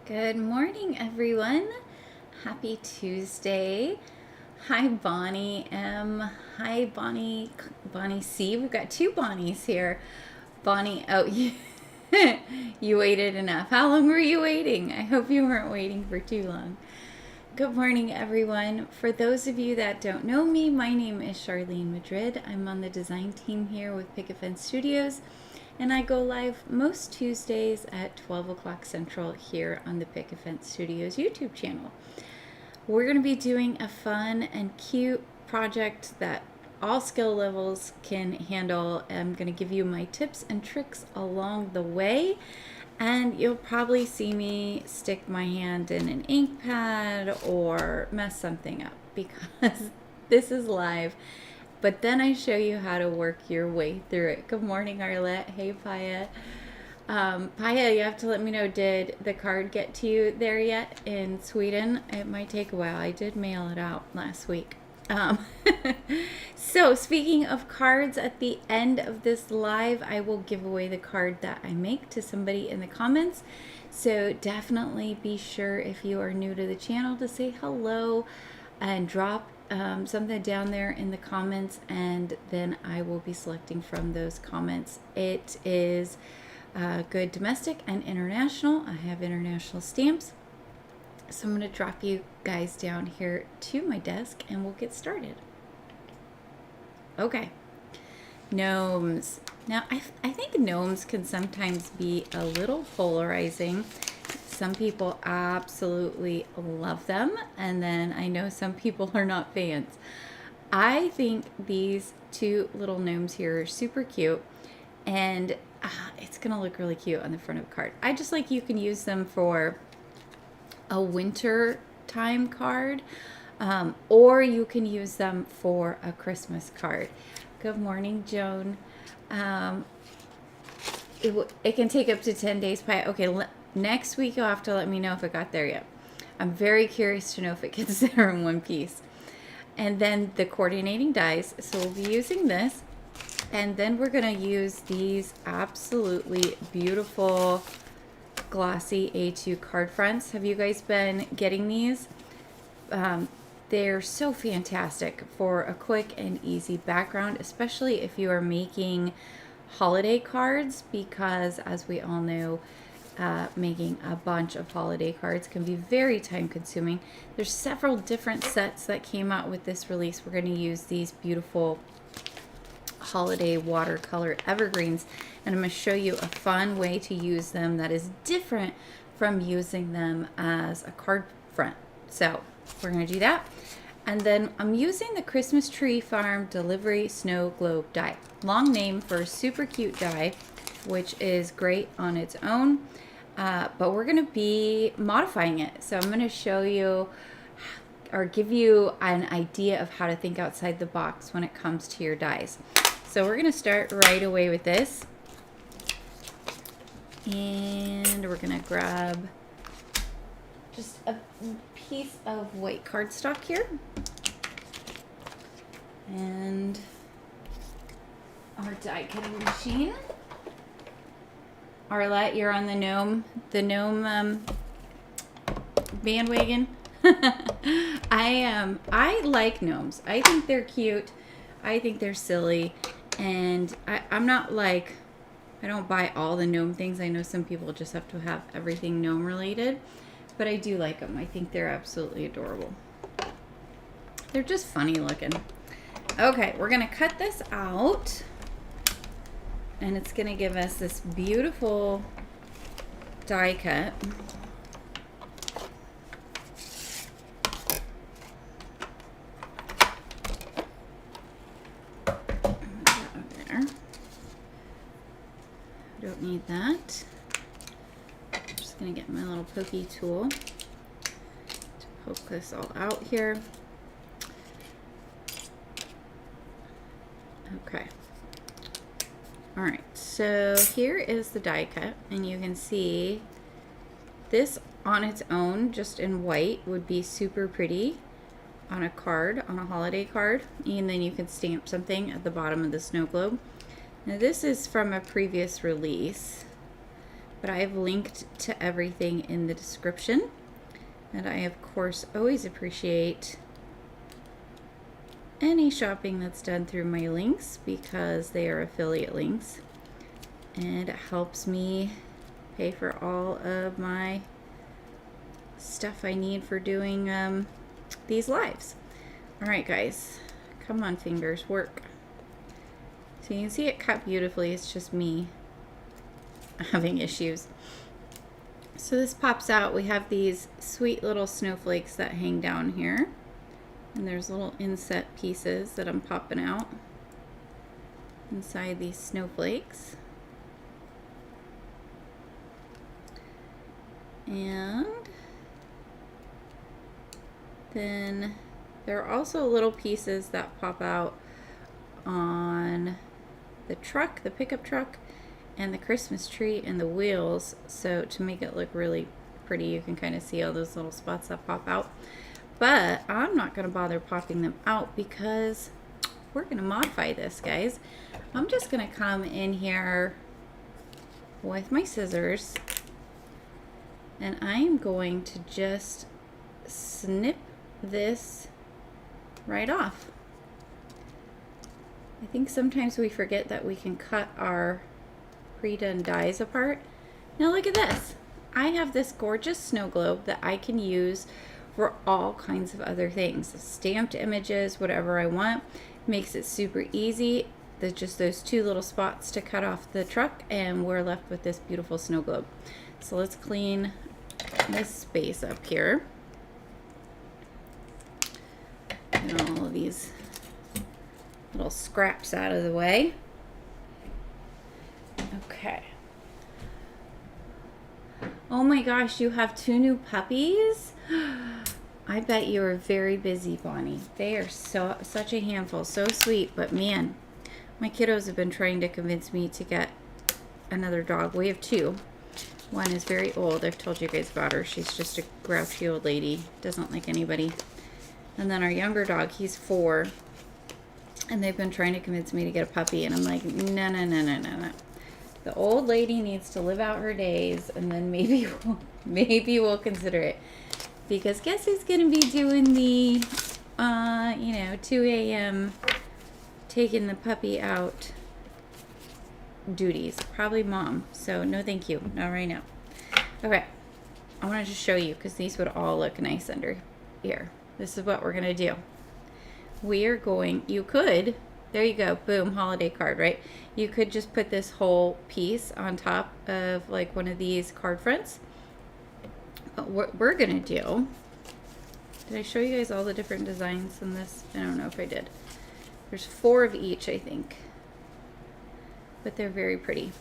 Good morning, everyone. Happy Tuesday. Hi, Bonnie M. Hi, Bonnie C. We've got two Bonnies here. Bonnie, oh, you waited enough. How long were you waiting? I hope you weren't waiting for too long. Good morning, everyone. For those of you that don't know me, my name is Charlene Madrid. I'm on the design team here with Picket Fence Studios, and I go live most Tuesdays at 12 o'clock Central here on the Picket Fence Studios YouTube channel. We're going to be doing a fun and cute project that all skill levels can handle. I'm going to give you my tips and tricks along the way. And you'll probably see me stick my hand in an ink pad or mess something up because this is live. But then I show you how to work your way through it. Good morning, Arlette. Hey, Paya. Paya, you have to let me know, did the card get to you there yet in Sweden? It might take a while. I did mail it out last week. So speaking of cards, at the end of this live, I will give away the card that I make to somebody in the comments. So definitely be sure, if you are new to the channel, to say hello and drop something down there in the comments, and then I will be selecting from those comments. It is good domestic and international. I have international stamps. So I'm going to drop you guys down here to my desk and we'll get started. Okay, gnomes. Now, I think gnomes can sometimes be a little polarizing. Some people absolutely love them, and then I know some people are not fans. I think these two little gnomes here are super cute, and it's going to look really cute on the front of a card. I just like, you can use them for a winter time card, or you can use them for a Christmas card. Good morning, Joan. It can take up to 10 days. Okay, next week you'll have to let me know if it got there yet. I'm very curious to know if it gets there in one piece. And then the coordinating dies. So we'll be using this, and then we're going to use these absolutely beautiful Glossy A2 card fronts. Have you guys been getting these? They're so fantastic for a quick and easy background, especially if you are making holiday cards, because as we all know, making a bunch of holiday cards can be very time consuming. There's several different sets that came out with this release. We're going to use these beautiful holiday watercolor evergreens, and I'm going to show you a fun way to use them that is different from using them as a card front. So we're going to do that, and then I'm using the Christmas Tree Farm Delivery Snow Globe die. Long name for a super cute die, which is great on its own, but we're going to be modifying it. So I'm going to show you or give you an idea of how to think outside the box when it comes to your dies. So we're going to start right away with this, and we're going to grab just a piece of white cardstock here, and our die cutting machine. Arlette, you're on the gnome bandwagon. I like gnomes. I think they're cute. I think they're silly. And I'm not like, I don't buy all the gnome things. I know some people just have to have everything gnome related, but I do like them. I think they're absolutely adorable. They're just funny looking. Okay, we're going to cut this out, and it's going to give us this beautiful die cut. Don't need that. I'm just going to get my little pokey tool to poke this all out here. Okay. All right, so here is the die cut, and you can see this on its own, just in white, would be super pretty on a card, on a holiday card, and then you can stamp something at the bottom of the snow globe. Now this is from a previous release, but I have linked to everything in the description. And I, of course, always appreciate any shopping that's done through my links because they are affiliate links. And it helps me pay for all of my stuff I need for doing these lives. All right, guys, come on, fingers, work. So you can see it cut beautifully. It's just me having issues. So this pops out. We have these sweet little snowflakes that hang down here. And there's little inset pieces that I'm popping out inside these snowflakes. And then there are also little pieces that pop out on the truck, the pickup truck, and the Christmas tree and the wheels. So to make it look really pretty, you can kind of see all those little spots that pop out. But I'm not going to bother popping them out because we're going to modify this, guys. I'm just going to come in here with my scissors and I am going to just snip this right off. I think sometimes we forget that we can cut our pre-done dies apart. Now look at this. I have this gorgeous snow globe that I can use for all kinds of other things. Stamped images, whatever I want. Makes it super easy. There's just those two little spots to cut off the truck and we're left with this beautiful snow globe. So let's clean this space up here. Get all of these little scraps out of the way. Okay. Oh my gosh, you have 2 new puppies? I bet you are very busy, Bonnie. They are such a handful, so sweet, but man, my kiddos have been trying to convince me to get another dog. We have 2. One is very old. I've told you guys about her. She's just a grouchy old lady. Doesn't like anybody. And then our younger dog, he's 4. And they've been trying to convince me to get a puppy. And I'm like, no, no, no, no, no, no. The old lady needs to live out her days. And then maybe we'll consider it. Because guess who's going to be doing the, 2 a.m. taking the puppy out duties? Probably mom. So no thank you. Not right now. Okay. I wanted to show you because these would all look nice under here. This is what we're going to do. We are going, there you go, boom, holiday card, right? You could just put this whole piece on top of like one of these card fronts. But what we're going to do, did I show you guys all the different designs in this? I don't know if I did. There's 4 of each, I think. But they're very pretty.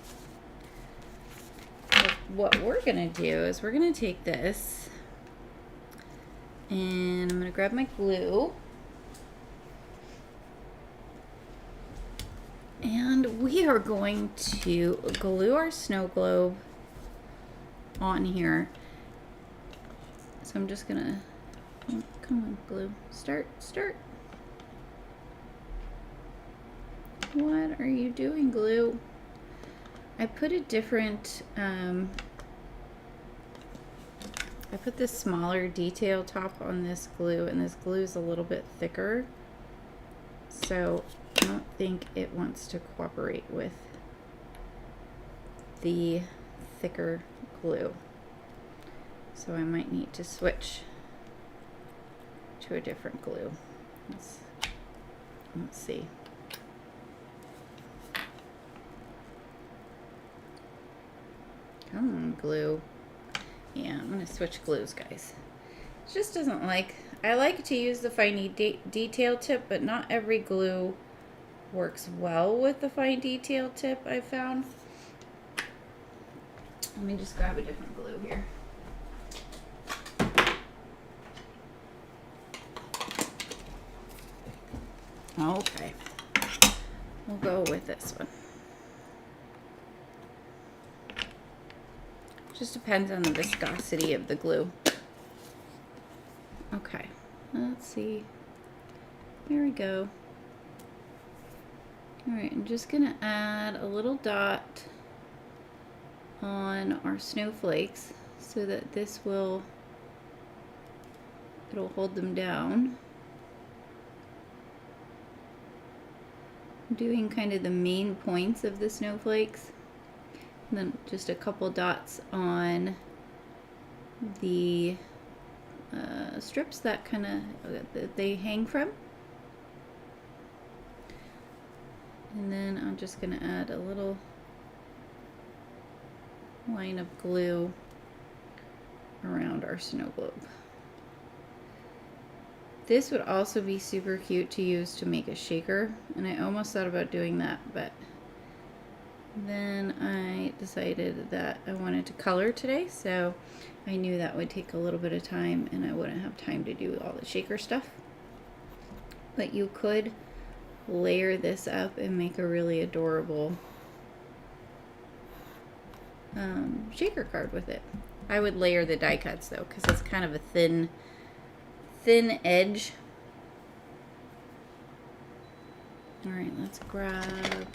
But what we're going to do is we're going to take this and I'm going to grab my glue. And we are going to glue our snow globe on here. So I'm just gonna, come on, glue, start. What are you doing, glue? I put a different, I put this smaller detail top on this glue, and this glue is a little bit thicker. So I don't think it wants to cooperate with the thicker glue. So I might need to switch to a different glue. Let's see. Come on, glue. Yeah, I'm going to switch glues, guys. It just doesn't like, I like to use the fine detail tip, but not every glue works well with the fine detail tip, I've found. Let me just grab a different glue here. Okay, we'll go with this one. Just depends on the viscosity of the glue. Okay, let's see. Here we go. All right, I'm just gonna add a little dot on our snowflakes so that it'll hold them down. Doing kind of the main points of the snowflakes, and then just a couple dots on the strips that kind of they hang from. And then I'm just going to add a little line of glue around our snow globe. This would also be super cute to use to make a shaker, and I almost thought about doing that, but then I decided that I wanted to color today, so I knew that would take a little bit of time and I wouldn't have time to do all the shaker stuff. But you could layer this up and make a really adorable shaker card with it. I would layer the die cuts though, because it's kind of a thin edge. Alright, let's grab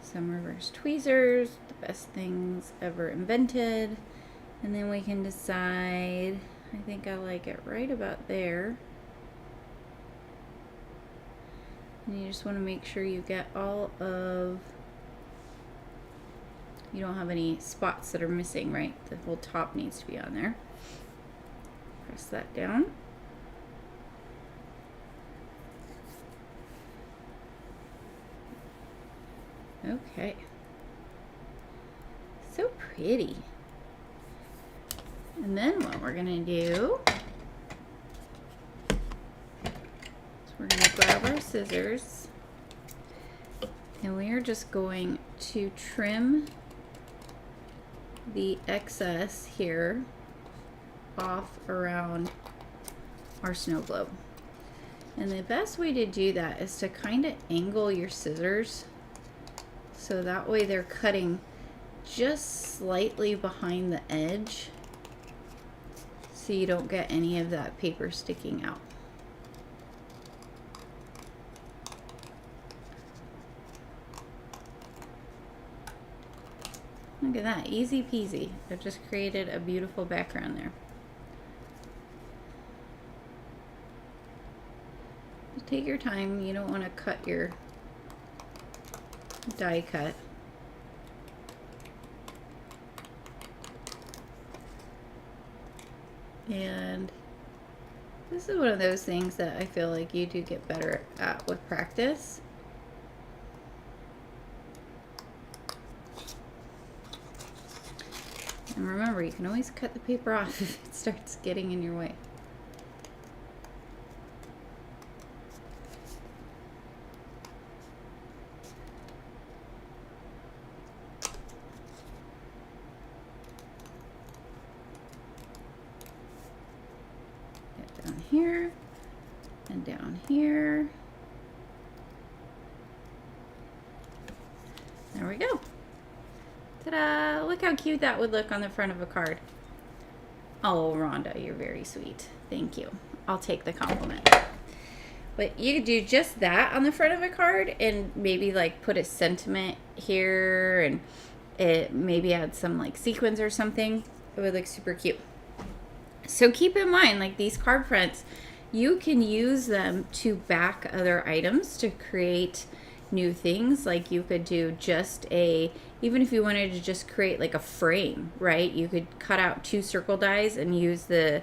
some reverse tweezers, the best things ever invented, and then we can decide. I think I like it right about there. And you just want to make sure you get all of, you don't have any spots that are missing, right? The whole top needs to be on there. Press that down. Okay. So pretty. And then what we're gonna do is we're gonna grab our scissors and we are just going to trim the excess here off around our snow globe. And the best way to do that is to kind of angle your scissors so that way they're cutting just slightly behind the edge so you don't get any of that paper sticking out. Look at that, easy peasy. I've just created a beautiful background there. Just take your time, you don't want to cut your die cut. And this is one of those things that I feel like you do get better at with practice. And remember, you can always cut the paper off if it starts getting in your way. Get down here and down here. There we go. Ta-da! Look how cute that would look on the front of a card. Oh, Rhonda, you're very sweet. Thank you. I'll take the compliment. But you could do just that on the front of a card and maybe like put a sentiment here and it maybe add some like sequins or something. It would look super cute. So keep in mind, like these card fronts, you can use them to back other items to create new things. Like you could do just even if you wanted to just create like a frame, right? You could cut out 2 circle dies and use the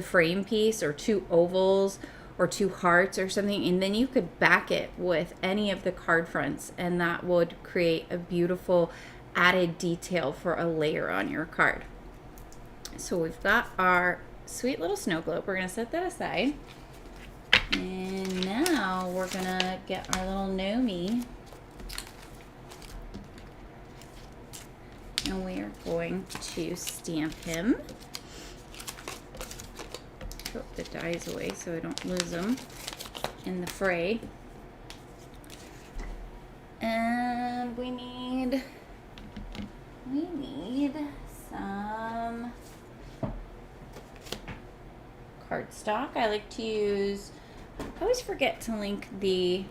frame piece, or 2 ovals or 2 hearts or something, and then you could back it with any of the card fronts and that would create a beautiful added detail for a layer on your card. So we've got our sweet little snow globe. We're going to set that aside. And now we're going to get our little Gnomey. And we are going to stamp him. Put the dies away so I don't lose them in the fray. And we need some cardstock. I like to use, I always forget to link the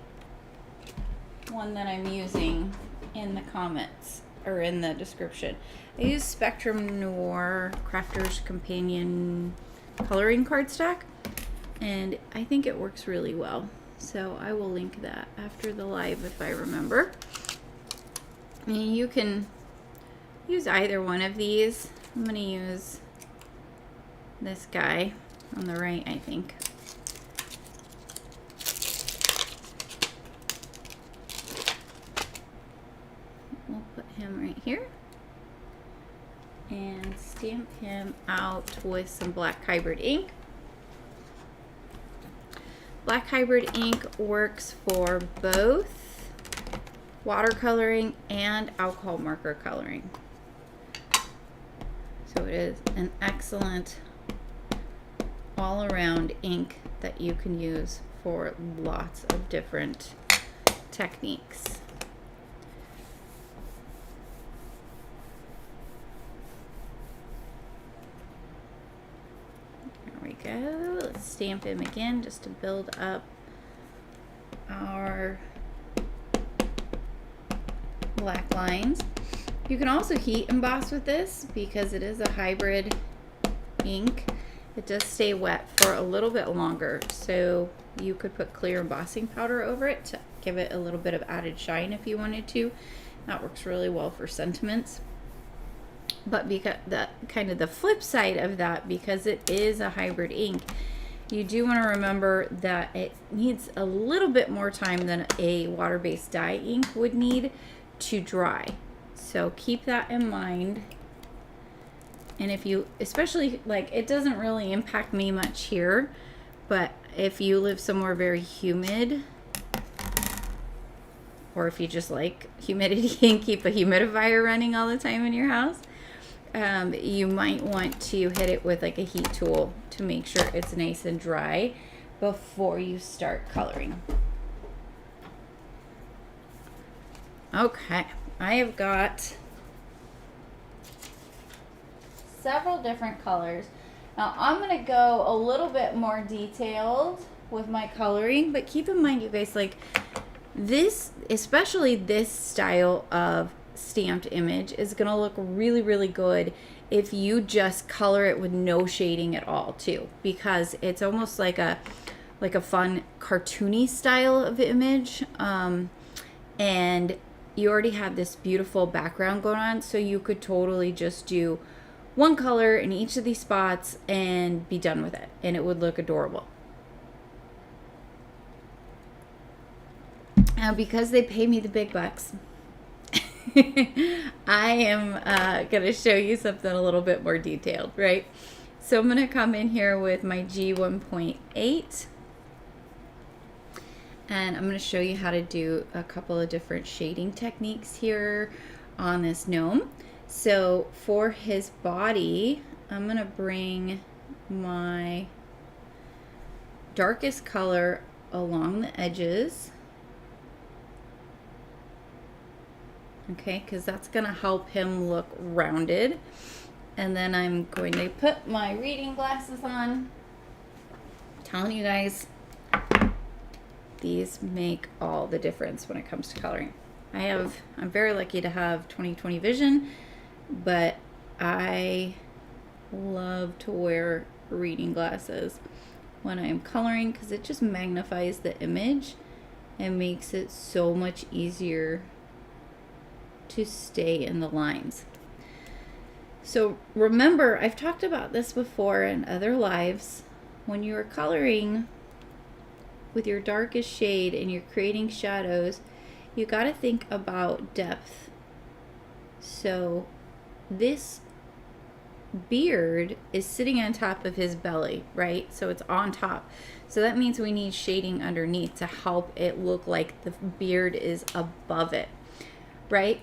one that I'm using in the comments. are in the description. I use Spectrum Noir Crafter's Companion coloring cardstock, and I think it works really well. So I will link that after the live if I remember. And you can use either one of these. I'm going to use this guy on the right, I think. We'll put him right here and stamp him out with some black hybrid ink. Black hybrid ink works for both watercoloring and alcohol marker coloring. So it is an excellent all-around ink that you can use for lots of different techniques. There we go. Let's stamp him again just to build up our black lines. You can also heat emboss with this because it is a hybrid ink. It does stay wet for a little bit longer, so you could put clear embossing powder over it to give it a little bit of added shine if you wanted to. That works really well for sentiments. But because the flip side of that, because it is a hybrid ink, you do want to remember that it needs a little bit more time than a water-based dye ink would need to dry. So keep that in mind. And if you, especially, like, it doesn't really impact me much here, but if you live somewhere very humid, or if you just like humidity and keep a humidifier running all the time in your house, you might want to hit it with like a heat tool to make sure it's nice and dry before you start coloring. Okay, I have got several different colors. Now I'm going to go a little bit more detailed with my coloring, but keep in mind, you guys, like this, especially this style of stamped image is going to look really, really good if you just color it with no shading at all too, because it's almost like a fun cartoony style of image, and you already have this beautiful background going on, so you could totally just do one color in each of these spots and be done with it, and it would look adorable. Now, because they pay me the big bucks, I am going to show you something a little bit more detailed, right? So I'm going to come in here with my G1.8, and I'm going to show you how to do a couple of different shading techniques here on this gnome. So for his body, I'm going to bring my darkest color along the edges. Okay, because that's going to help him look rounded. And then I'm going to put my reading glasses on. I'm telling you guys, these make all the difference when it comes to coloring. I'm very lucky to have 20/20 vision, but I love to wear reading glasses when I'm coloring because it just magnifies the image and makes it so much easier to stay in the lines. So remember, I've talked about this before in other lives. When you're coloring with your darkest shade and you're creating shadows, you got to think about depth. So this beard is sitting on top of his belly, right? So it's on top. So that means we need shading underneath to help it look like the beard is above it. Right?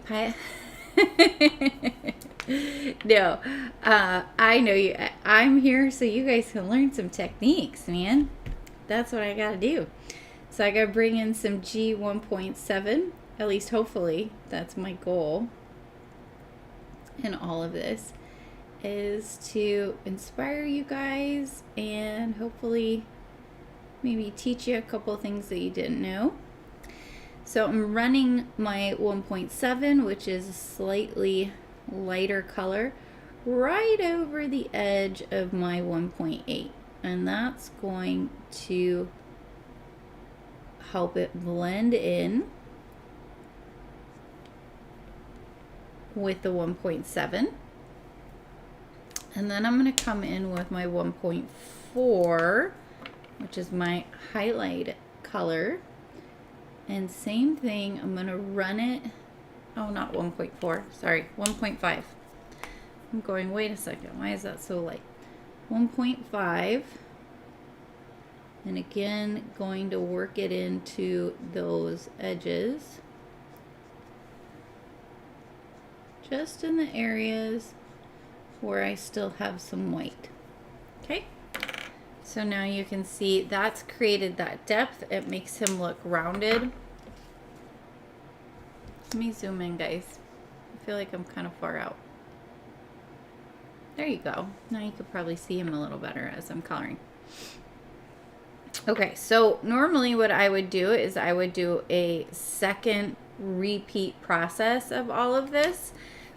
No, I know you. I'm here so you guys can learn some techniques, man. That's what I gotta do. So I gotta bring in some G1.7, at least hopefully. That's my goal in all of this, is to inspire you guys and hopefully maybe teach you a couple things that you didn't know. So I'm running my 1.7, which is a slightly lighter color, right over the edge of my 1.8. And that's going to help it blend in with the 1.7. And then I'm going to come in with my 1.4, which is my highlight color. And same thing, I'm going to run it, oh, not 1.4, sorry, 1.5. I'm going, wait a second, why is that so light? 1.5. And again, going to work it into those edges. Just in the areas where I still have some white. Okay, so now you can see that's created that depth. It makes him look rounded. Let me zoom in, guys. I feel like I'm kind of far out. There you go. Now you could probably see him a little better as I'm coloring. Okay, so normally what I would do is I would do a second repeat process of all of this.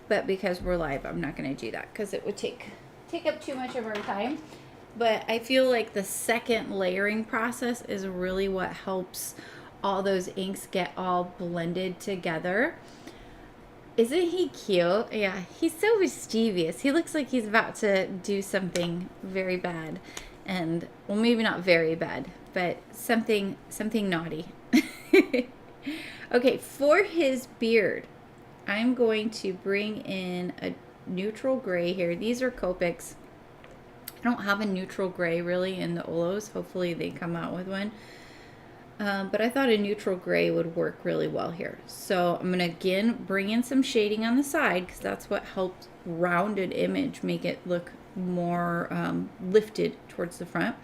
But because we're live, I'm not going to do that because it would take up too much of our time. But I feel like the second layering process is really what helps all those inks get all blended together. Isn't he cute? Yeah, he's so mischievous. He looks like he's about to do something very bad. And, well, maybe not very bad, but something naughty. Okay, for his beard, I'm going to bring in a neutral gray here. These are Copics. I don't have a neutral gray really in the Olos. Hopefully they come out with one. But I thought a neutral gray would work really well here. So I'm going to again bring in some shading on the side because that's what helps rounded image make it look more lifted towards the front.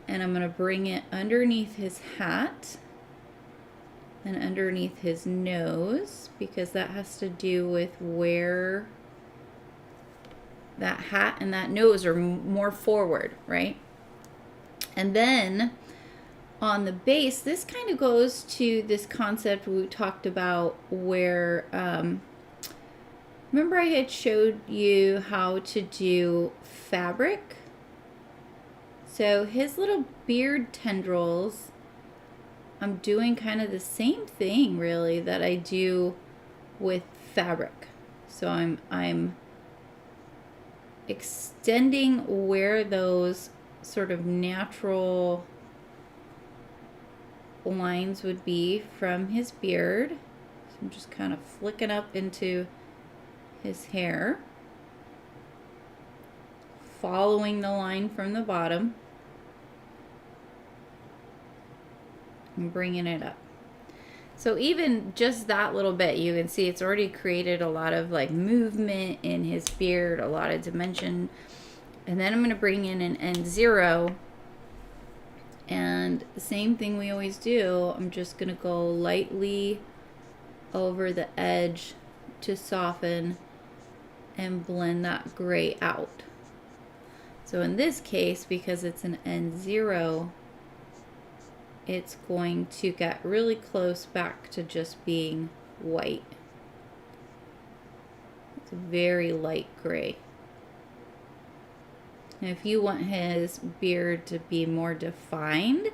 And I'm going to bring it underneath his hat and underneath his nose because that has to do with where that hat and that nose are more forward, right? And then on the base, this kind of goes to this concept we talked about where, remember I had showed you how to do fabric? So his little beard tendrils, I'm doing kind of the same thing really that I do with fabric. So I'm extending where those sort of natural lines would be from his beard. So I'm just kind of flicking up into his hair, following the line from the bottom and bringing it up. So even just that little bit, you can see it's already created a lot of like movement in his beard, a lot of dimension. And then I'm going to bring in an N0, and the same thing we always do, I'm just going to go lightly over the edge to soften and blend that gray out. So in this case, because it's an N0, it's going to get really close back to just being white. It's a very light gray. And if you want his beard to be more defined,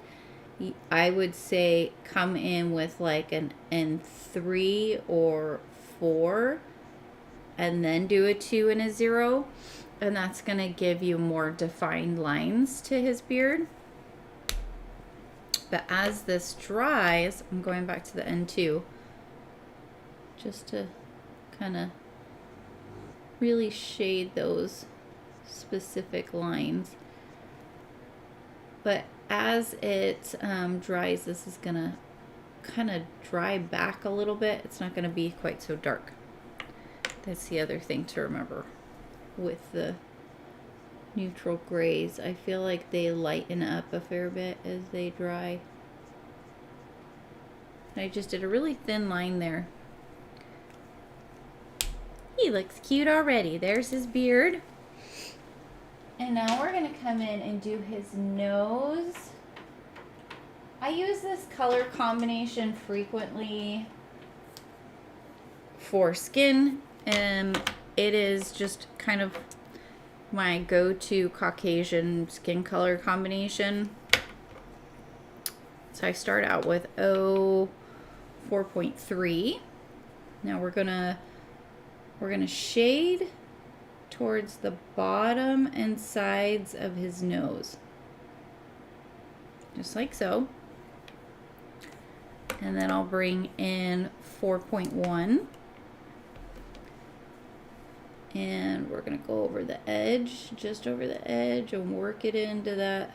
I would say come in with like an N3 or 4 and then do a 2 and a 0. And that's going to give you more defined lines to his beard. But as this dries, I'm going back to the N2 just to kind of really shade those specific lines. But as it dries, this is going to kind of dry back a little bit. It's not going to be quite so dark. That's the other thing to remember with the neutral grays. I feel like they lighten up a fair bit as they dry. I just did a really thin line there. He looks cute already. There's his beard. And now we're going to come in and do his nose I use this color combination frequently for skin, and it is just kind of my go-to Caucasian skin color combination. So I start out with 4.3. Now we're gonna shade towards the bottom and sides of his nose, just like so. And then I'll bring in 4.1. And we're going to go over the edge, just over the edge, and work it into that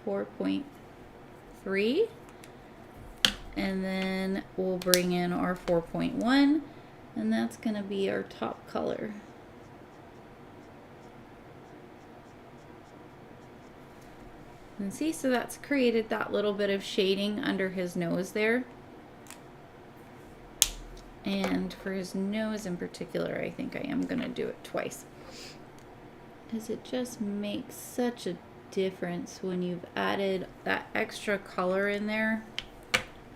4.3. And then we'll bring in our 4.1, and that's going to be our top color. And see, so that's created that little bit of shading under his nose there. And for his nose in particular, I think I am going to do it twice, because it just makes such a difference when you've added that extra color in there.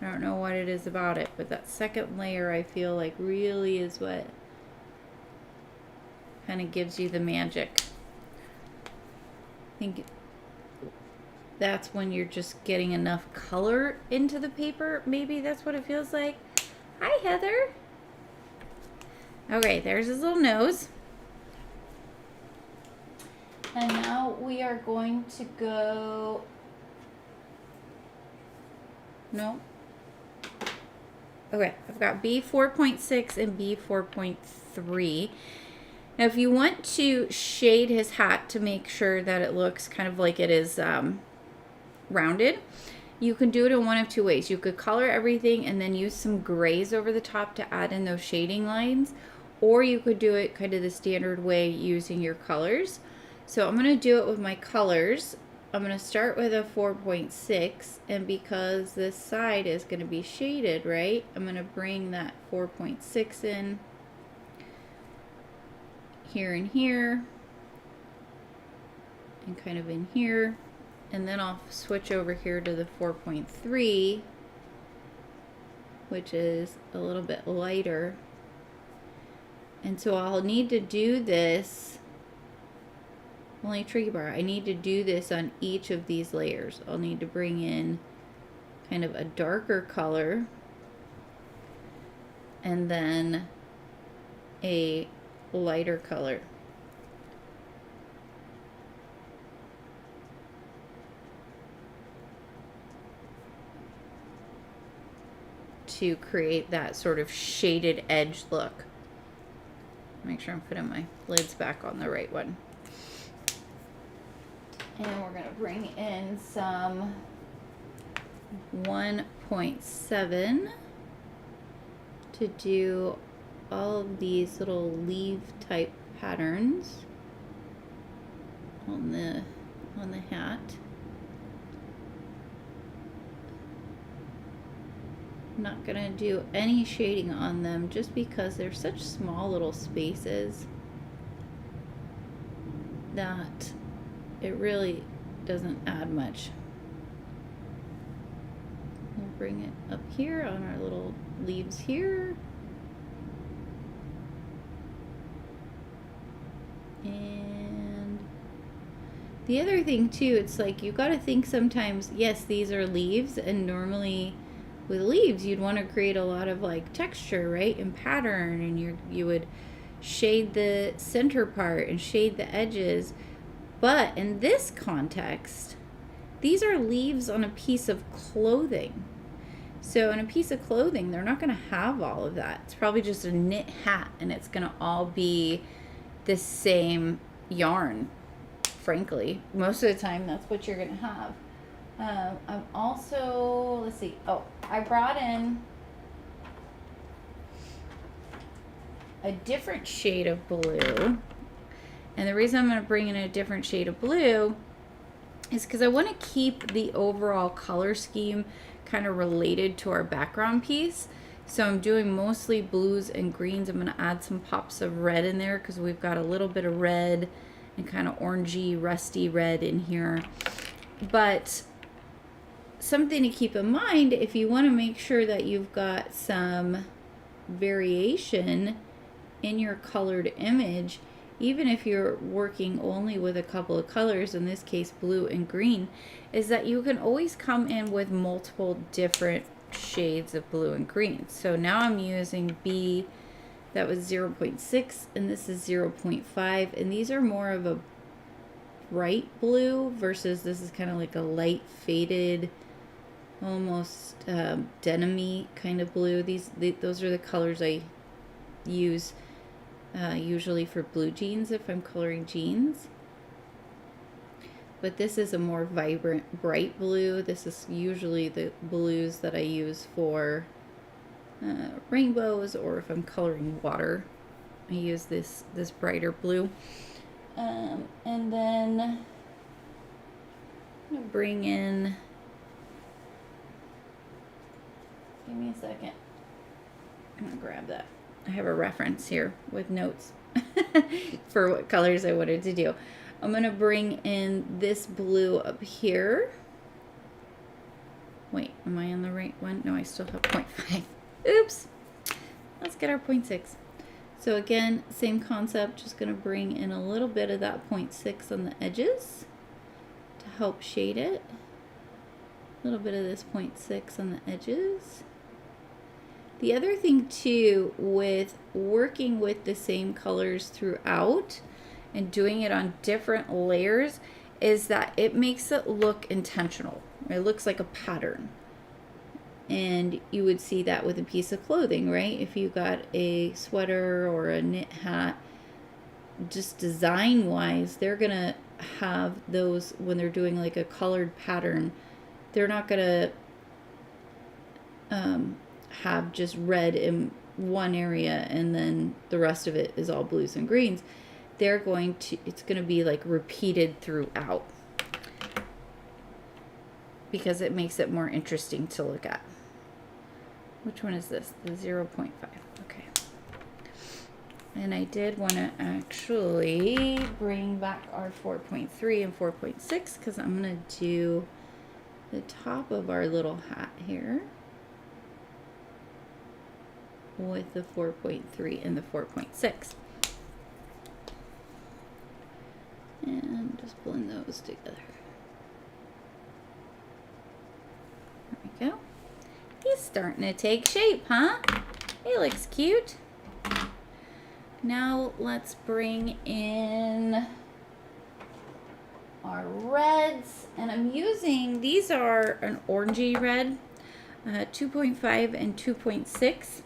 I don't know what it is about it, but that second layer I feel like really is what kind of gives you the magic. I think that's when you're just getting enough color into the paper. Maybe that's what it feels like. Hi, Heather. Okay, there's his little nose. And now we are going to go... No. Okay, I've got B4.6 and B4.3. Now, if you want to shade his hat to make sure that it looks kind of like it is rounded, you can do it in one of two ways. You could color everything and then use some grays over the top to add in those shading lines, or you could do it kind of the standard way using your colors. So I'm going to do it with my colors. I'm going to start with a 4.6, and because this side is going to be shaded, right, I'm going to bring that 4.6 in here and here, and kind of in here. And then I'll switch over here to the 4.3, which is a little bit lighter. And so I'll need to do this, only tricky part, I need to do this on each of these layers. I'll need to bring in kind of a darker color, and then a lighter color. To create that sort of shaded edge look. Make sure I'm putting my lids back on the right one. And we're going to bring in some 1.7 to do all of these little leaf type patterns on the hat. I'm not going to do any shading on them just because they're such small little spaces that it really doesn't add much. We'll bring it up here on our little leaves here. And the other thing too, it's like you got to think sometimes, yes, these are leaves, and normally with leaves you'd want to create a lot of like texture, right, and pattern, and you would shade the center part and shade the edges. But in this context, these are leaves on a piece of clothing. So in a piece of clothing, they're not going to have all of that. It's probably just a knit hat, and it's going to all be the same yarn, frankly. Most of the time, that's what you're going to have. I'm also, let's see, I brought in a different shade of blue. And the reason I'm going to bring in a different shade of blue is because I want to keep the overall color scheme kind of related to our background piece. So I'm doing mostly blues and greens. I'm going to add some pops of red in there because we've got a little bit of red and kind of orangey, rusty red in here. But something to keep in mind if you want to make sure that you've got some variation in your colored image, even if you're working only with a couple of colors, in this case blue and green, is that you can always come in with multiple different shades of blue and green. So now I'm using B, that was 0.6, and this is 0.5, and these are more of a bright blue versus this is kind of like a light faded, almost denim-y kind of blue. Those are the colors I use usually for blue jeans if I'm coloring jeans. But this is a more vibrant, bright blue. This is usually the blues that I use for rainbows, or if I'm coloring water, I use this brighter blue. And then I'm gonna bring in, give me a second, I'm gonna grab that. I have a reference here with notes for what colors I wanted to do. I'm gonna bring in this blue up here. Wait, am I on the right one? No, I still have 0.5. Oops. Let's get our 0.6. So again, same concept, just gonna bring in a little bit of that 0.6 on the edges to help shade it. A little bit of this 0.6 on the edges. The other thing too with working with the same colors throughout and doing it on different layers is that it makes it look intentional. It looks like a pattern. And you would see that with a piece of clothing, right? If you got a sweater or a knit hat, just design wise, they're gonna have those when they're doing like a colored pattern. They're not gonna have just red in one area and then the rest of it is all blues and greens. They're going to, it's going to be like repeated throughout because it makes it more interesting to look at. Which one is this? The 0.5. Okay. And I did want to actually bring back our 4.3 and 4.6 because I'm going to do the top of our little hat here with the 4.3 and the 4.6. And just blend those together. There we go. He's starting to take shape, huh? He looks cute. Now let's bring in our reds. And I'm using, these are an orangey red, 2.5 and 2.6.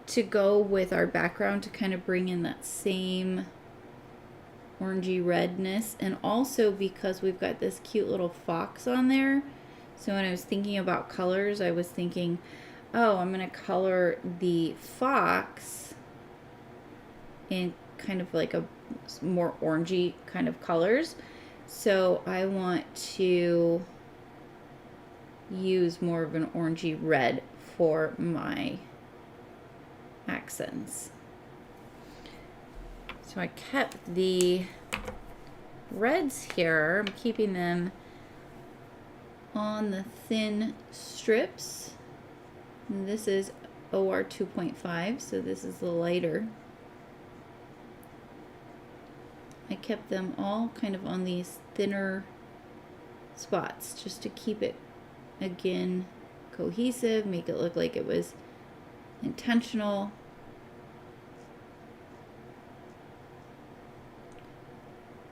to go with our background to kind of bring in that same orangey redness, and also because we've got this cute little fox on there. So when I was thinking about colors, I was thinking, oh, I'm going to color the fox in kind of like a more orangey kind of colors. So I want to use more of an orangey red for my accents. So I kept the reds here. I'm keeping them on the thin strips. And this is OR 2.5, so this is the lighter. I kept them all kind of on these thinner spots just to keep it, again, cohesive, make it look like it was intentional.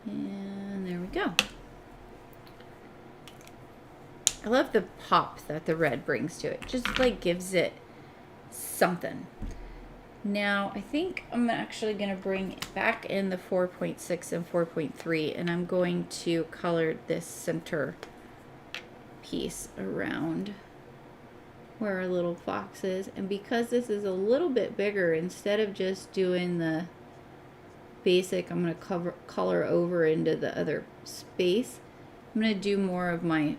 And there we go. I love the pop that the red brings to it. Just like gives it something. Now I think I'm actually going to bring back in the 4.6 and 4.3, and I'm going to color this center piece around where our little fox is. And because this is a little bit bigger, instead of just doing the basic, I'm going to color over into the other space. I'm going to do more of my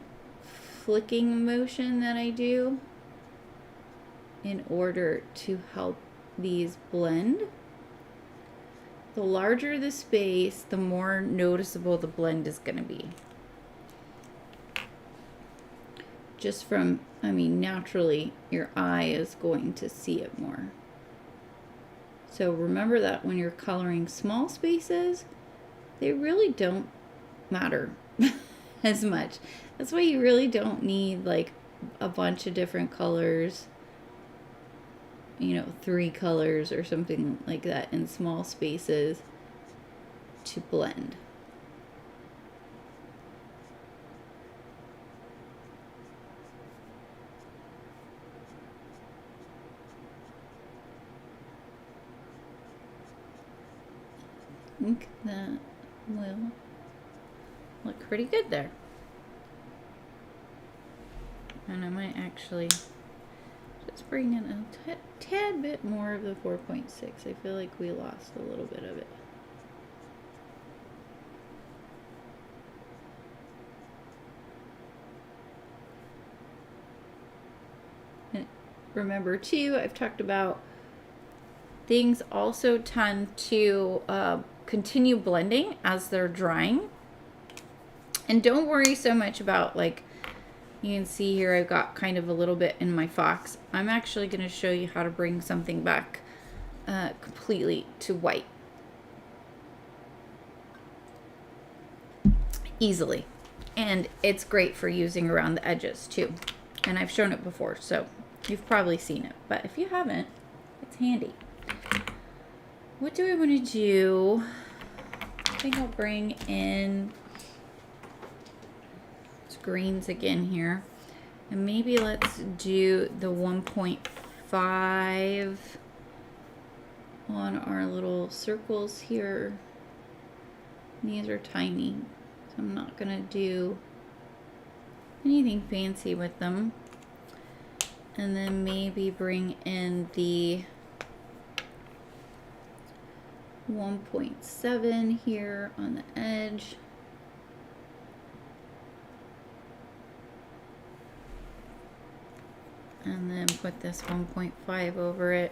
flicking motion that I do in order to help these blend. the larger the space, the more noticeable the blend is going to be. Just from, I mean, naturally, your eye is going to see it more. So remember that when you're coloring small spaces, they really don't matter as much. That's why you really don't need like a bunch of different colors, you know, 3 colors or something like that in small spaces to blend. I think that will look pretty good there. And I might actually just bring in a tad bit more of the 4.6. I feel like we lost a little bit of it. And remember too, I've talked about things also tend to continue blending as they're drying. And don't worry so much about, like, you can see here I've got kind of a little bit in my fox. I'm actually going to show you how to bring something back completely to white easily. And it's great for using around the edges too. And I've shown it before, so you've probably seen it. But if you haven't, it's handy. What do I want to do? I think I'll bring in greens again here, and maybe let's do the 1.5 on our little circles here. These are tiny, so I'm not gonna do anything fancy with them. And then maybe bring in the 1.7 here on the edge. And then put this 1.5 over it.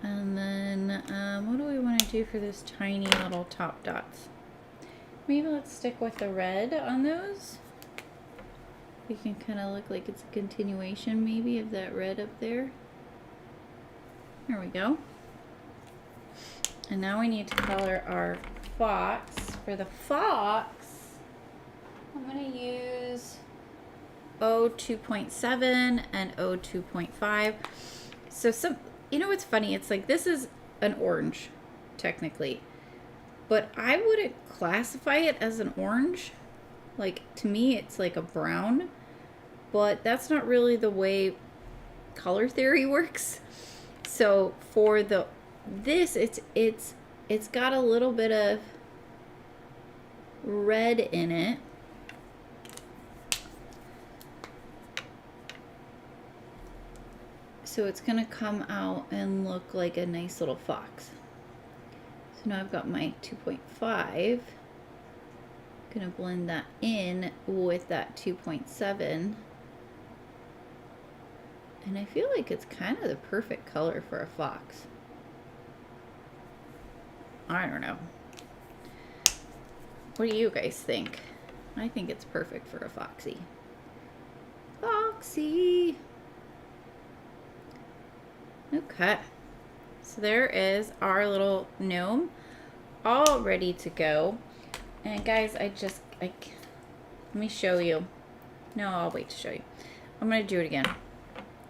And then what do we want to do for those tiny little top dots? Maybe let's stick with the red on those. We can kind of look like it's a continuation maybe of that red up there. There we go. And now we need to color our fox. For the fox, I'm going to use O2.7 and O2.5. So some, you know what's funny? It's like this is an orange, technically, but I wouldn't classify it as an orange. Like, to me, it's like a brown, but that's not really the way color theory works. So for this, it's got a little bit of red in it. So it's gonna come out and look like a nice little fox. So now I've got my 2.5. Gonna blend that in with that 2.7. And I feel like it's kind of the perfect color for a fox. I don't know. What do you guys think? I think it's perfect for a foxy. Foxy! Okay. So there is our little gnome all ready to go. And guys, let me show you. No, I'll wait to show you. I'm going to do it again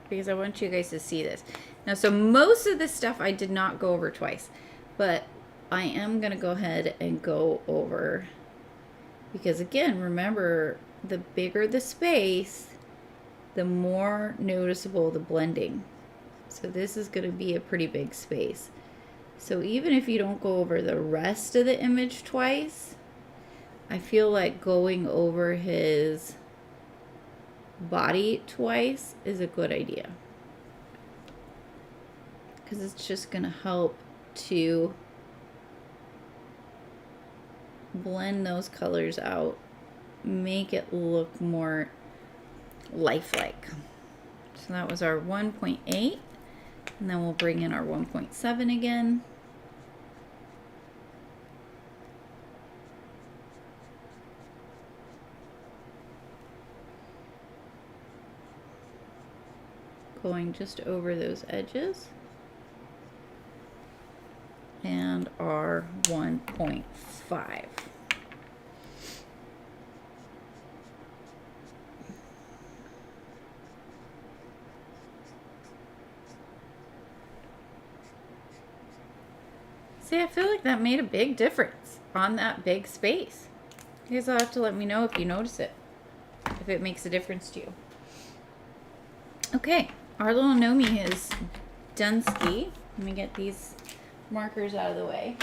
because I want you guys to see this. Now, so most of this stuff I did not go over twice, but I am going to go ahead and go over, because again, remember, the bigger the space, the more noticeable the blending. So this is going to be a pretty big space. So even if you don't go over the rest of the image twice, I feel like going over his body twice is a good idea, because it's just going to help to blend those colors out, make it look more lifelike. So that was our 1.8, and then we'll bring in our 1.7 again. Going just over those edges. And our 1.5. See, I feel like that made a big difference on that big space. You guys will have to let me know if you notice it, if it makes a difference to you. Okay, our little Gnomie is done ski. Let me get these markers out of the way.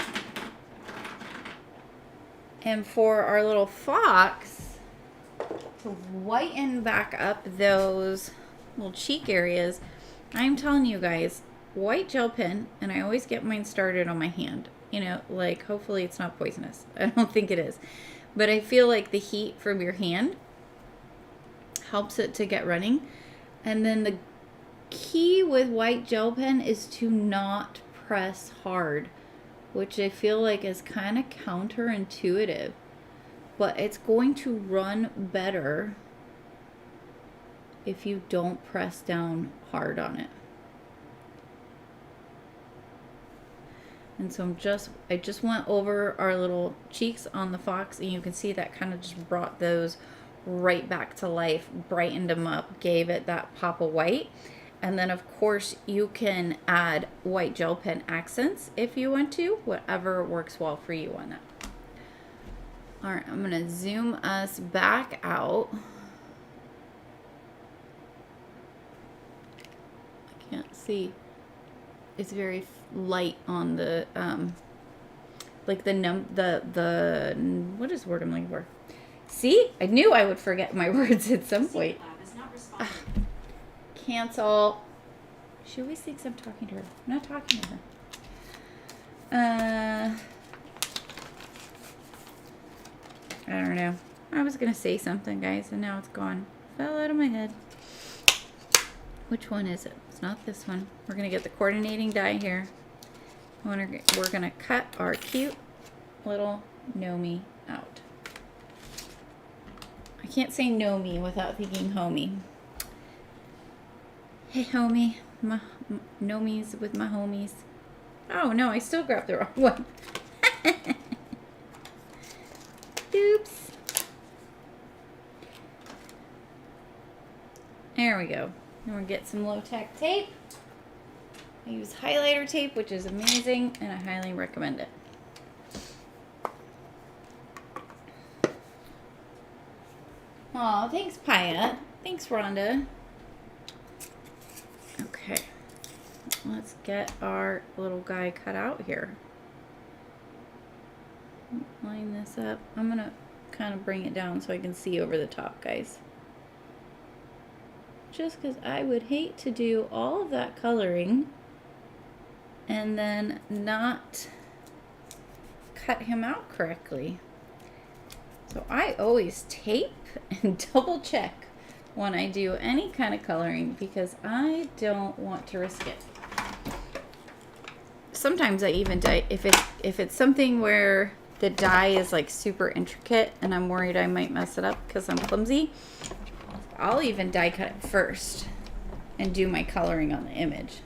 And for our little fox, to whiten back up those little cheek areas, I'm telling you guys, white gel pen, and I always get mine started on my hand. You know, like, hopefully it's not poisonous. I don't think it is. But I feel like the heat from your hand helps it to get running. And then the key with white gel pen is to not press hard, which I feel like is kind of counterintuitive. But it's going to run better if you don't press down hard on it. And so I just went over our little cheeks on the fox, and you can see that kind of just brought those right back to life, brightened them up, gave it that pop of white. And then of course you can add white gel pen accents if you want to, whatever works well for you on that. All right, I'm gonna zoom us back out. I can't see. It's very light on the like the what is the word I'm looking for? See, I knew I would forget my words at some point. Cancel. She always thinks I'm talking to her. I'm not talking to her. I don't know. I was gonna say something, guys, and now it's gone. Fell out of my head. Which one is it? It's not this one. We're gonna get the coordinating die here. We're gonna cut our cute little Gnomie out. I can't say Gnomie without thinking homie. Hey homie, my Gnomies with my homies. Oh no, I still grabbed the wrong one. Oops. There we go. And we'll get some low-tack tape. I use highlighter tape, which is amazing, and I highly recommend it. Aw, thanks, Paya. Thanks, Rhonda. Okay. Let's get our little guy cut out here. Line this up. I'm going to kind of bring it down so I can see over the top, guys. Just because I would hate to do all of that coloring and then not cut him out correctly. So I always tape and double check when I do any kind of coloring because I don't want to risk it. Sometimes I even die if it's something where the die is like super intricate and I'm worried I might mess it up because I'm clumsy. I'll even die cut it first and do my coloring on the image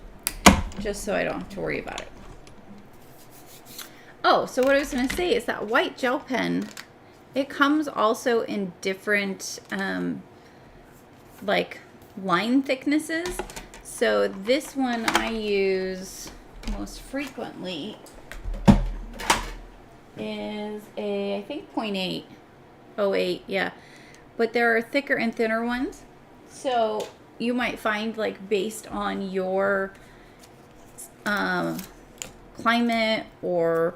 just so I don't have to worry about it. Oh, so what I was going to say is that white gel pen, it comes also in different like line thicknesses. So this one I use most frequently is a, I think 0.8, 0.8, yeah. But there are thicker and thinner ones. So you might find like based on your climate or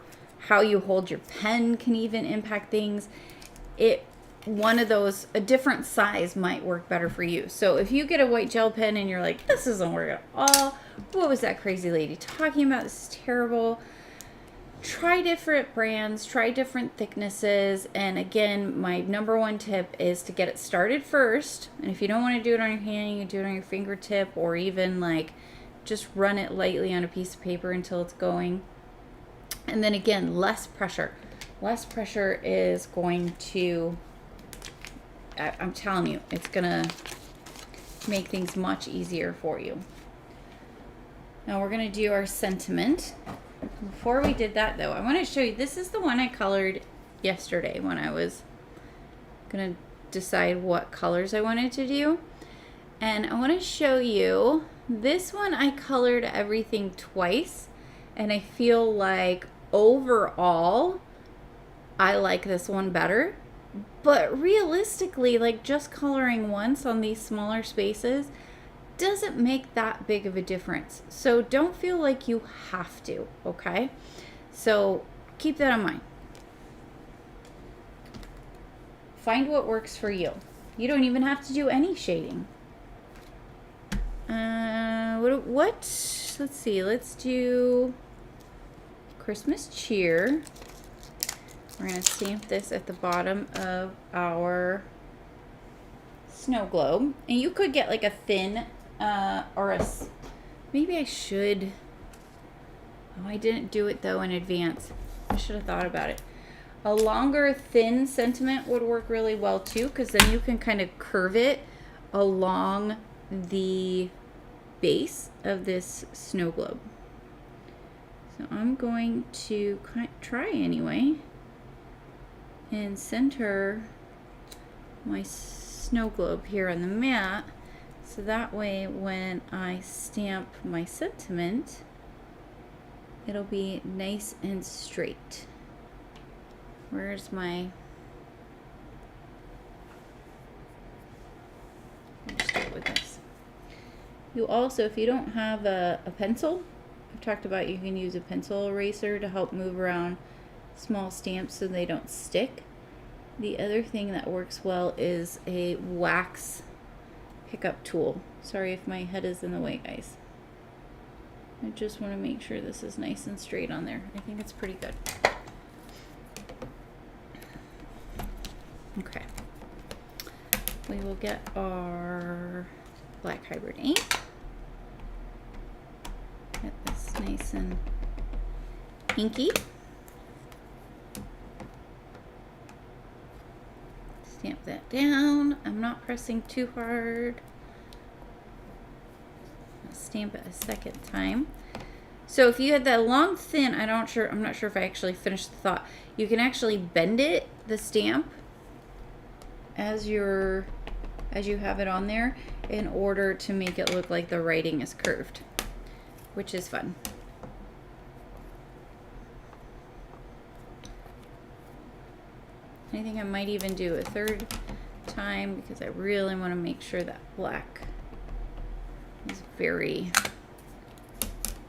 how you hold your pen can even impact things. One of those, a different size might work better for you. So if you get a white gel pen and you're like, this doesn't work at all. What was that crazy lady talking about? This is terrible. try different brands, try different thicknesses. And again, my number one tip is to get it started first. And if you don't want to do it on your hand, you can do it on your fingertip, or even like just run it lightly on a piece of paper until it's going. And then again, less pressure. Less pressure is going to, I'm telling you, it's gonna make things much easier for you. Now we're gonna do our sentiment. Before we did that though, I want to show you, this is the one I colored yesterday when I was gonna decide what colors I wanted to do. And I want to show you, this one I colored everything twice, and I feel like overall I like this one better. But realistically, like just coloring once on these smaller spaces doesn't make that big of a difference. So don't feel like you have to, okay? So keep that in mind. Find what works for you. You don't even have to do any shading. What? Let's see. Let's do Christmas cheer. We're going to stamp this at the bottom of our snow globe. And you could get like a thin maybe I should. Oh, I didn't do it though in advance. I should have thought about it. A longer thin sentiment would work really well too, because then you can kind of curve it along the base of this snow globe. So I'm going to try anyway and center my snow globe here on the mat, so that way when I stamp my sentiment, it'll be nice and straight. Where's my, let's start with this. You also, if you don't have a pencil, I've talked about you can use a pencil eraser to help move around small stamps so they don't stick. The other thing that works well is a wax pickup tool. Sorry if my head is in the way, guys. I just want to make sure this is nice and straight on there. I think it's pretty good. Okay. We will get our black hybrid ink. Get this nice and inky. Stamp that down. I'm not pressing too hard. I'll stamp it a second time. So if you had that long thin, I'm not sure if I actually finished the thought. You can actually bend it, the stamp, as you have it on there, in order to make it look like the writing is curved, which is fun. I think I might even do a third time because I really want to make sure that black is very,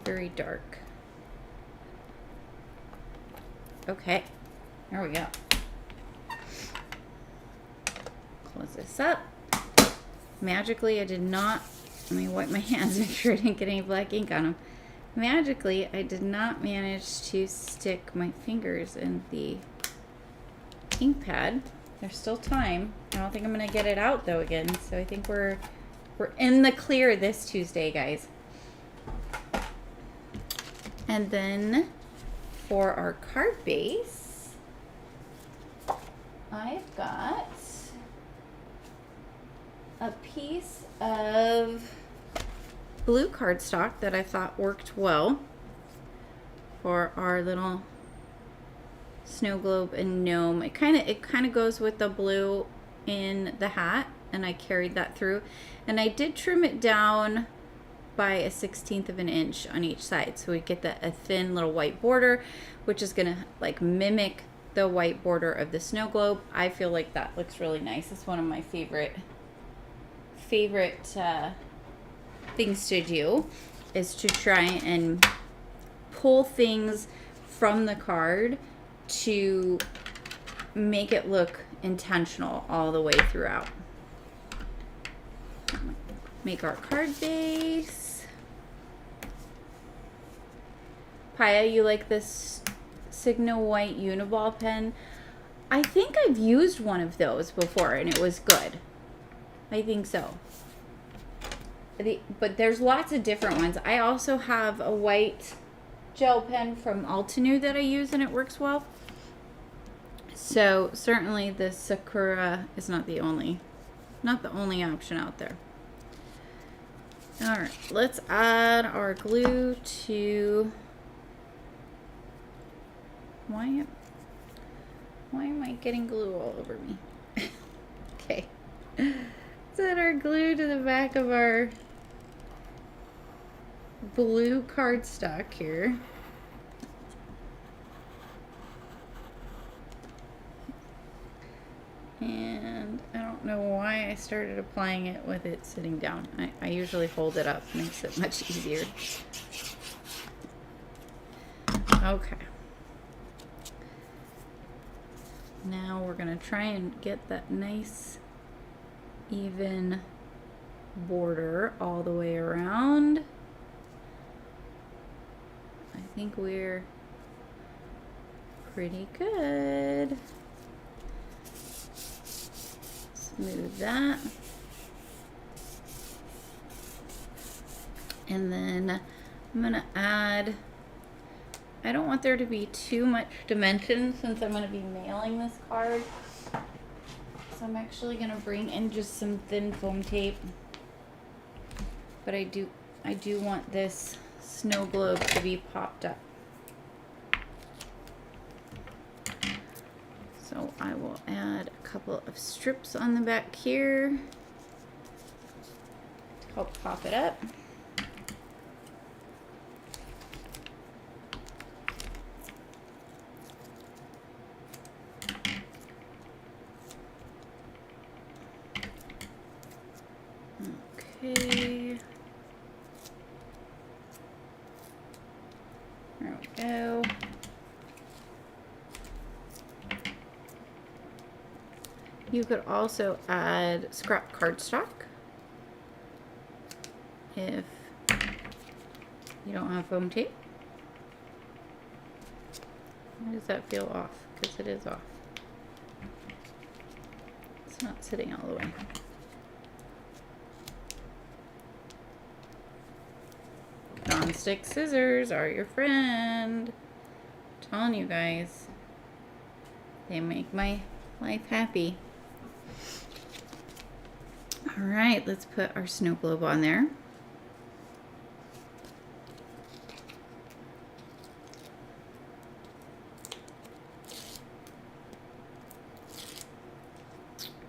very dark. Okay, there we go. Close this up. Magically, I did not, let me wipe my hands, make sure I didn't get any black ink on them. Magically, I did not manage to stick my fingers in the ink pad. There's still time. I don't think I'm gonna get it out though again, so I think we're in the clear this Tuesday, guys. And then for our card base, I've got a piece of blue cardstock that I thought worked well for our little snow globe and gnome. It kind of goes with the blue in the hat, and I carried that through, and I did trim it down by 1/16 of an inch on each side, so we get a thin little white border, which is gonna like mimic the white border of the snow globe. I feel like that looks really nice. It's one of my favorite things to do, is to try and pull things from the card to make it look intentional all the way throughout. Make our card base. Paya, you like this Signo White Uniball pen. I think I've used one of those before and it was good. I think so. But there's lots of different ones. I also have a white gel pen from Altenew that I use and it works well. So certainly the Sakura is not the only option out there. All right, let's add our glue to, why am I getting glue all over me? Okay, let's add our glue to the back of our blue cardstock here. And I don't know why I started applying it with it sitting down. I usually hold it up, makes it much easier. Okay. Now we're gonna try and get that nice even border all the way around. I think we're pretty good. Smooth that. And then I'm gonna add, I don't want there to be too much dimension since I'm gonna be mailing this card. So I'm actually gonna bring in just some thin foam tape. But I do want this snow globe to be popped up. So I will add a couple of strips on the back here to help pop it up. Okay. There we go. You could also add scrap cardstock if you don't have foam tape. Why does that feel off? Because it is off. It's not sitting all the way. Non-stick scissors are your friend. I'm telling you guys, they make my life happy. All right, let's put our snow globe on there.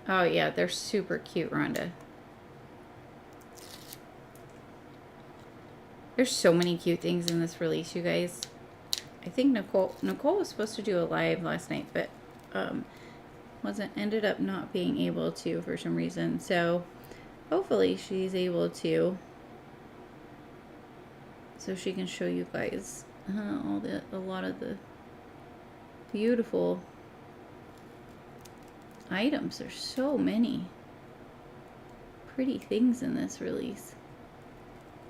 Oh yeah, they're super cute, Rhonda. There's so many cute things in this release, you guys. I think Nicole was supposed to do a live last night, but ended up not being able to for some reason. So hopefully she's able to, so she can show you guys a lot of the beautiful items. There's so many pretty things in this release.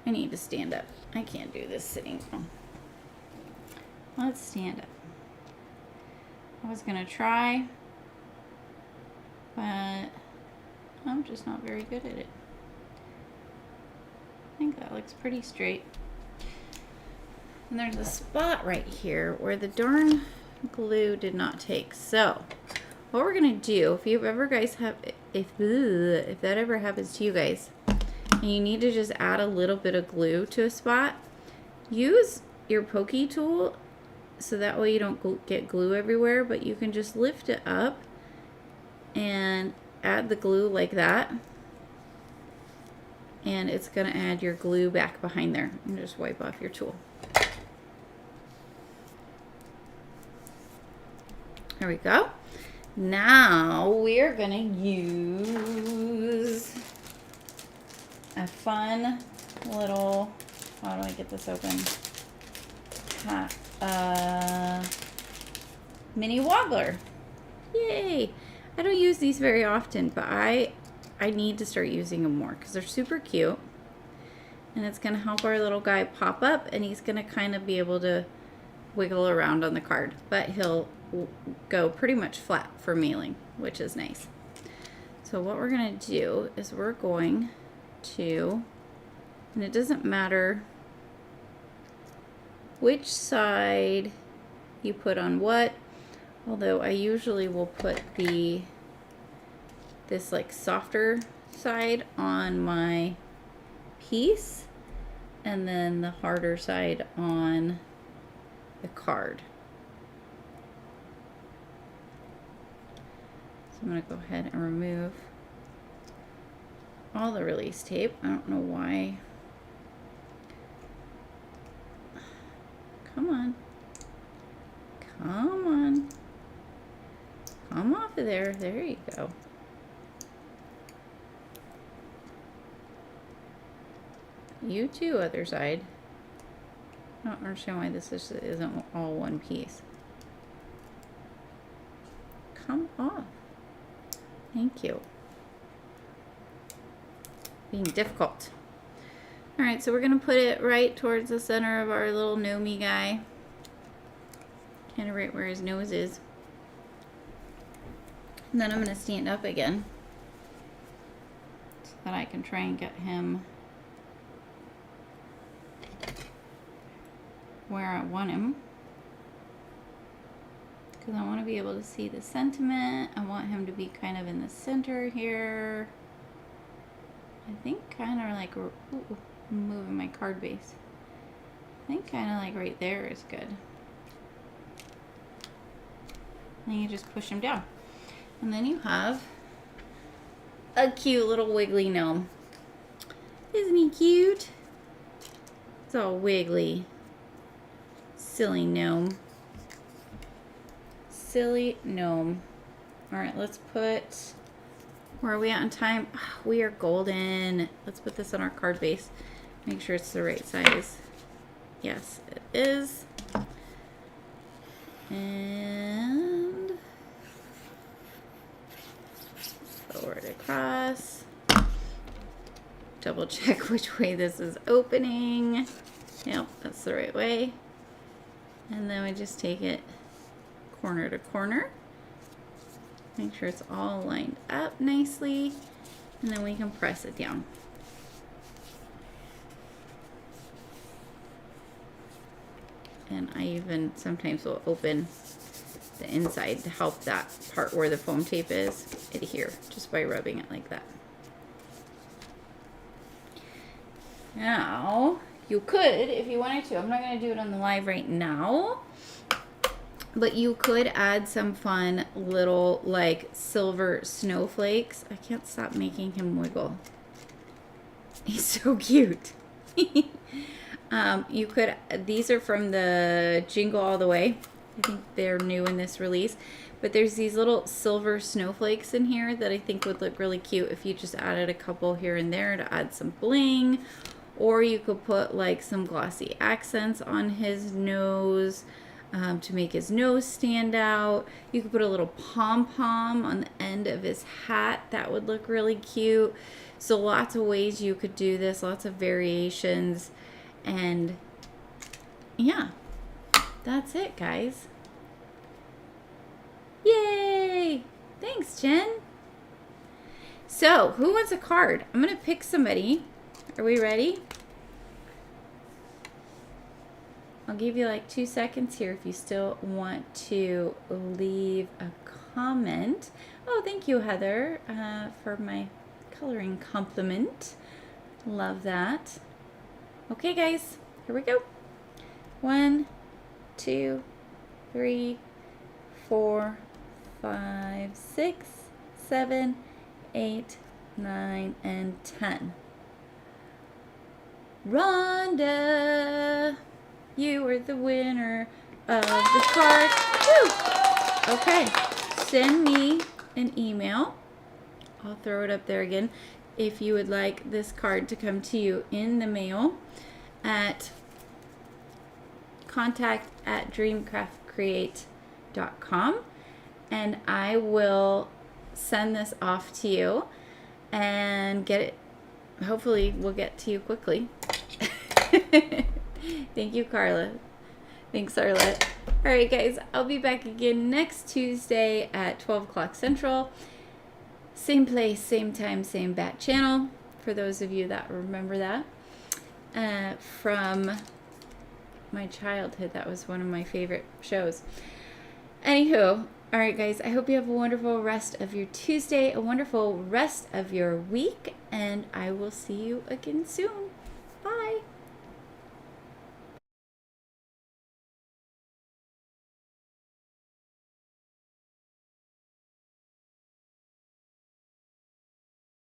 I need to stand up. I can't do this sitting down. Let's stand up. I was gonna try, but I'm just not very good at it. I think that looks pretty straight. And there's a spot right here where the darn glue did not take. So what we're gonna do, if you ever guys have, if that ever happens to you guys, and you need to just add a little bit of glue to a spot, use your pokey tool so that way you don't get glue everywhere, but you can just lift it up and add the glue like that, and it's gonna add your glue back behind there. And just wipe off your tool. There we go. Now we're gonna use a fun little, how do I get this open? Mini wobbler. Yay! I don't use these very often, but I need to start using them more because they're super cute. And it's gonna help our little guy pop up, and he's gonna kind of be able to wiggle around on the card, but he'll go pretty much flat for mailing, which is nice. So what we're going to do is we're going to, and it doesn't matter which side you put on what, although I usually will put this like softer side on my piece and then the harder side on the card. So I'm going to go ahead and remove all the release tape. I don't know why. Come on. Come on. Come off of there. There you go. You too, other side. I don't understand why this isn't all one piece. Come off. Thank you. Being difficult. Alright, so we're going to put it right towards the center of our little gnomey guy. Kind of right where his nose is. And then I'm going to stand up again so that I can try and get him where I want him, because I want to be able to see the sentiment. I want him to be kind of in the center here. I think kind of like, ooh, I'm moving my card base. I think kind of like right there is good. Then you just push him down. And then you have a cute little wiggly gnome. Isn't he cute? It's all wiggly. Silly gnome. Silly gnome. Alright, let's put... Where are we at on time? Oh, we are golden. Let's put this on our card base. Make sure it's the right size. Yes, it is. And... forward across. Double check which way this is opening. Yep, that's the right way. And then we just take it corner to corner. Make sure it's all lined up nicely. And then we can press it down. And I even sometimes will open the inside to help that part where the foam tape is adhere, just by rubbing it like that. Now, you could, if you wanted to, I'm not going to do it on the live right now, but you could add some fun little like silver snowflakes. I can't stop making him wiggle. He's so cute. You could, these are from the Jingle All the Way. I think they're new in this release, but there's these little silver snowflakes in here that I think would look really cute if you just added a couple here and there to add some bling. Or you could put like some glossy accents on his nose to make his nose stand out. You could put a little pom-pom on the end of his hat. That would look really cute. So lots of ways you could do this, lots of variations. And yeah, that's it, guys. Yay! Thanks, Jen. So, who wants a card? I'm going to pick somebody. Are we ready? I'll give you like 2 seconds here if you still want to leave a comment. Oh, thank you, Heather, for my coloring compliment. Love that. Okay, guys, here we go. 1, 2, 3, 4, 5, 6, 7, 8, 9, and 10. Rhonda, you are the winner of the card. Woo! Okay, send me an email. I'll throw it up there again. If you would like this card to come to you in the mail at contact@dreamcraftcreate.com, and I will send this off to you and get it. Hopefully we'll get to you quickly. Thank you, Carla. Thanks, Arlette. All right, guys, I'll be back again next Tuesday at 12 o'clock Central. Same place, same time, same bat channel, for those of you that remember that. From my childhood, that was one of my favorite shows. Anywho, all right, guys, I hope you have a wonderful rest of your Tuesday, a wonderful rest of your week, and I will see you again soon.